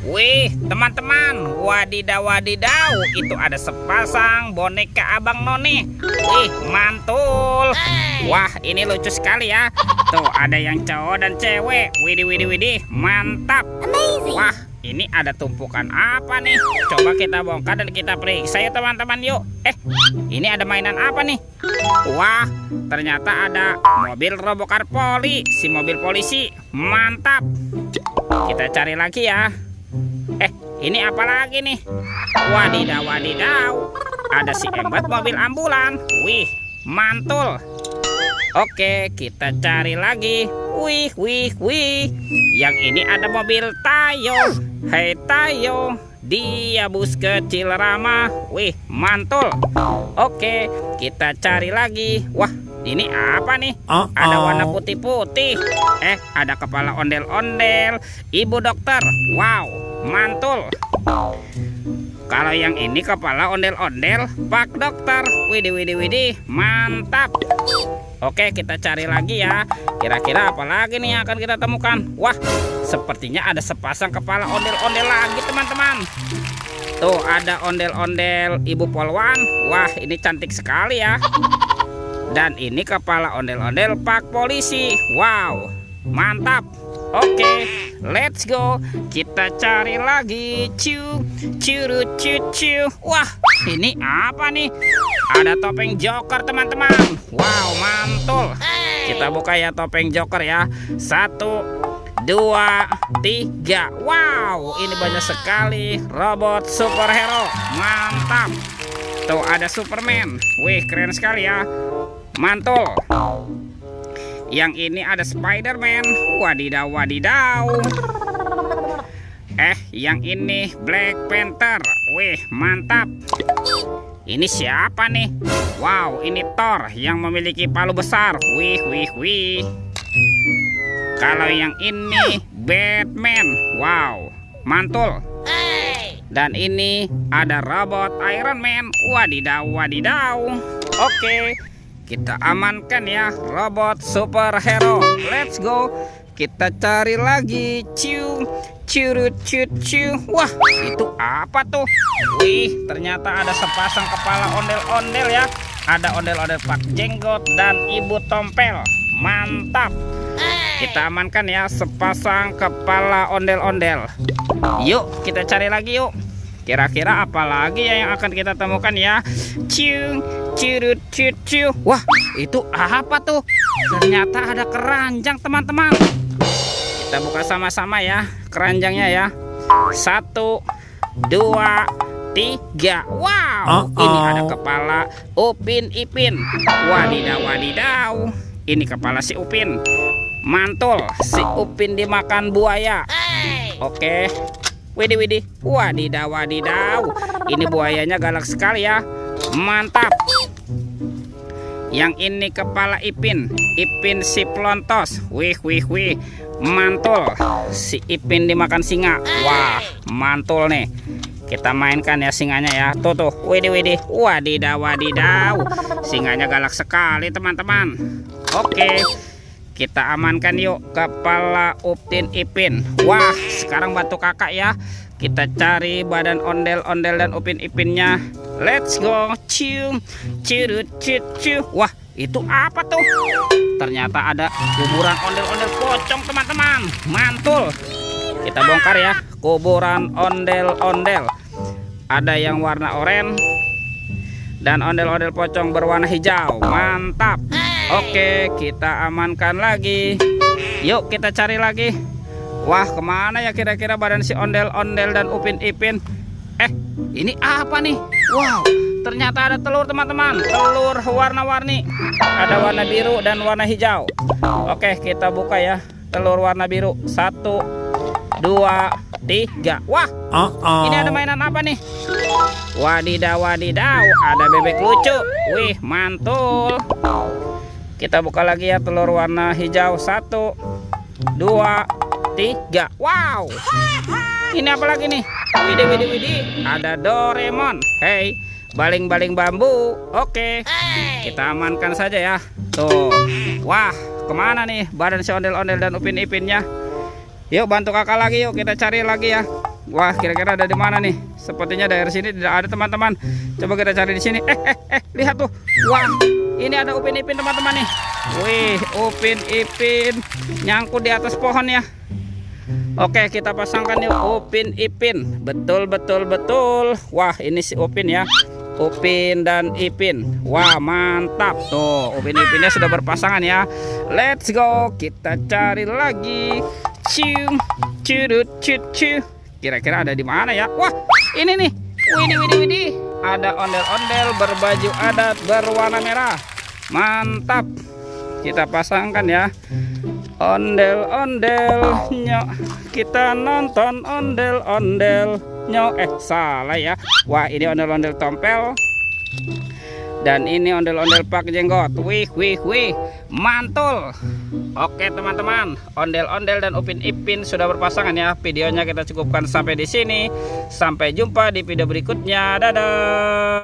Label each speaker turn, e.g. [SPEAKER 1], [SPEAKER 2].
[SPEAKER 1] Wih, teman-teman, wadidaw wadidaw, itu ada sepasang boneka Abang None. Wih, mantul. Wah, ini lucu sekali ya. Tuh, ada yang cowok dan cewek. Widih, widih, widih, mantap. Wah, ini ada tumpukan apa nih? Coba kita bongkar dan kita periksa ya teman-teman, yuk. Ini ada mainan apa nih? Wah, ternyata ada mobil Robocar Poli, si mobil polisi. Mantap. Kita cari lagi ya. Ini apa lagi nih? Wadidaw wadidaw, ada si Embat mobil ambulan. Wih, mantul. Oke, kita cari lagi. Wih, wih, wih. Yang ini ada mobil Tayo. Hei Tayo, dia bus kecil ramah. Wih, mantul. Oke, kita cari lagi. Wah, ini apa nih? Ada warna putih-putih. Ada kepala ondel-ondel. Ibu dokter. Wow, mantul. Kalau yang ini kepala ondel-ondel Pak Dokter. Widih, widih, widih, mantap. Oke, kita cari lagi ya. Kira-kira apa lagi nih yang akan kita temukan? Wah, sepertinya ada sepasang kepala ondel-ondel lagi teman-teman. Tuh, ada ondel-ondel Ibu Polwan. Wah, ini cantik sekali ya. Dan ini kepala ondel-ondel Pak Polisi. Wow, mantap. Oke, let's go. Kita cari lagi. Curut cucu. Wah, ini apa nih? Ada topeng Joker teman-teman. Wow, mantul. Kita buka ya topeng Joker ya. 1, 2, 3. Wow, ini banyak sekali robot superhero. Mantap. Tuh, ada Superman. Wih, keren sekali ya. Mantul. Yang ini ada Spider-Man. Wadidaw wadidaw. Yang ini Black Panther. Wih, mantap. Ini siapa nih? Wow, ini Thor yang memiliki palu besar. Wih, wih, wih. Kalau yang ini Batman. Wow, mantul. Dan ini ada robot Iron Man. Wadidaw wadidaw. Oke, kita amankan ya robot superhero. Let's go. Kita cari lagi. Curut cucu. Wah, itu apa tuh? Wih, ternyata ada sepasang kepala ondel-ondel ya. Ada ondel-ondel Pak Jenggot dan Ibu Tompel. Mantap. Kita amankan ya sepasang kepala ondel-ondel. Yuk, kita cari lagi yuk. Kira-kira apa lagi ya yang akan kita temukan ya? Curut cucu. Wah, itu apa tuh? Ternyata ada keranjang teman-teman. Kita buka sama-sama ya keranjangnya ya. 1, 2, 3. Wow, ini ada kepala Upin Ipin. Wadidaw wadidaw. Ini kepala si Upin. Mantul, si Upin dimakan buaya. Oke. Widih, widih. Wadidaw wadidaw. Ini buayanya galak sekali ya. Mantap. Yang ini kepala Ipin. Ipin si Plontos. Wih, wih, wih. Mantul. Si Ipin dimakan singa. Wah, mantul nih. Kita mainkan ya singanya ya. Tuh, tuh. Widih, widih. Wadidaw wadidaw. Singanya galak sekali teman-teman. Oke, kita amankan yuk kepala Upin Ipin. Wah, sekarang bantu kakak ya. Kita cari badan ondel-ondel dan Upin Ipinnya. Let's go. Curut cucu. Wah, itu apa tuh? Ternyata ada kuburan ondel-ondel pocong teman-teman. Mantul. Kita bongkar ya kuburan ondel-ondel. Ada yang warna oranye dan ondel-ondel pocong berwarna hijau. Mantap. Oke, kita amankan lagi. Yuk kita cari lagi. Wah, kemana ya kira-kira badan si ondel-ondel dan Upin Ipin? Ini apa nih? Wow, ternyata ada telur teman-teman. Telur warna-warni. Ada warna biru dan warna hijau. Oke, kita buka ya. Telur warna biru. 1, 2, 3. Wah, ini ada mainan apa nih? Wadidaw wadidaw, ada bebek lucu. Wih, mantul. Kita buka lagi ya telur warna hijau. 1, 2, 3. Wow, ini apa lagi nih? Widih, widih, widih. Ada Doraemon. Hei, baling-baling bambu. Oke, kita amankan saja ya. Tuh, wah, kemana nih badan si ondel-ondel dan Upin Ipinnya? Yuk bantu kakak lagi, yuk kita cari lagi ya. Wah, kira-kira ada di mana nih? Sepertinya daerah sini tidak ada, teman-teman. Coba kita cari di sini. Lihat tuh. Wah, ini ada Upin Ipin, teman-teman nih. Wih, Upin Ipin nyangkut di atas pohon ya. Oke, kita pasangkan nih Upin Ipin. Betul. Wah, ini si Upin ya. Upin dan Ipin. Wah, mantap tuh. Upin Ipinnya sudah berpasangan ya. Let's go. Kita cari lagi. Cium, curut, cucu. Kira-kira ada di mana ya? Wah, ini nih. Widih. Ada ondel-ondel berbaju adat berwarna merah. Mantap. Kita pasangkan ya. Ondel-ondel nyok. Kita nonton ondel-ondel nyok. Salah ya. Wah, ini ondel-ondel tompel. Dan ini ondel-ondel pak jenggot. Wih. Mantul. Oke teman-teman, ondel-ondel dan Upin Ipin sudah berpasangan ya. Videonya kita cukupkan sampai di sini. Sampai jumpa di video berikutnya. Dadah.